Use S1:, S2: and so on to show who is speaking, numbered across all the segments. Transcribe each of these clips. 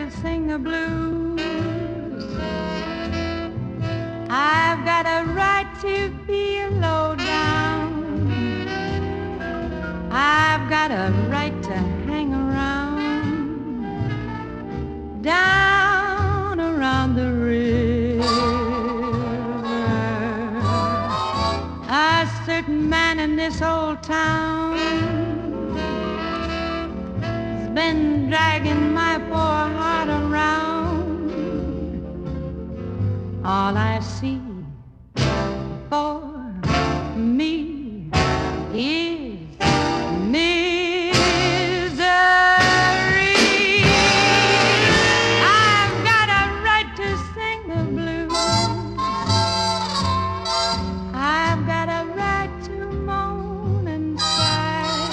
S1: to sing the blues. I've got a right to feel low down. I've got a right to hang around, down around the river. A certain man in this old town has been dragging my poor heart around. All I see for me is misery. I've got a right to sing the blues. I've got a right to moan and sigh.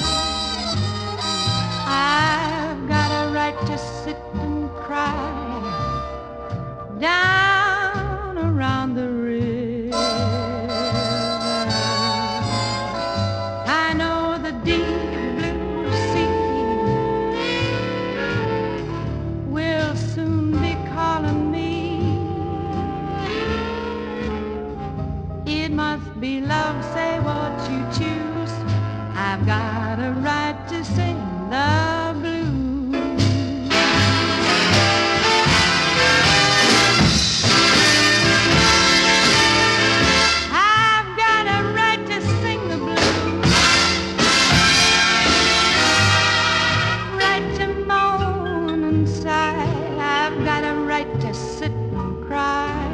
S1: I've got a right to sit and cry down around the river. I know the deep blue sea will soon be calling me. It must be love, say what you choose. I've got a right to sing the blues. To sit and cry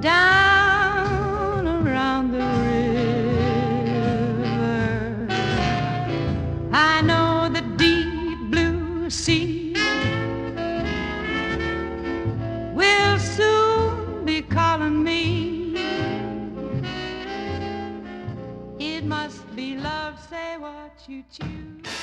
S1: down around the river. I know the deep blue sea will soon be calling me. It must be love, say what you choose.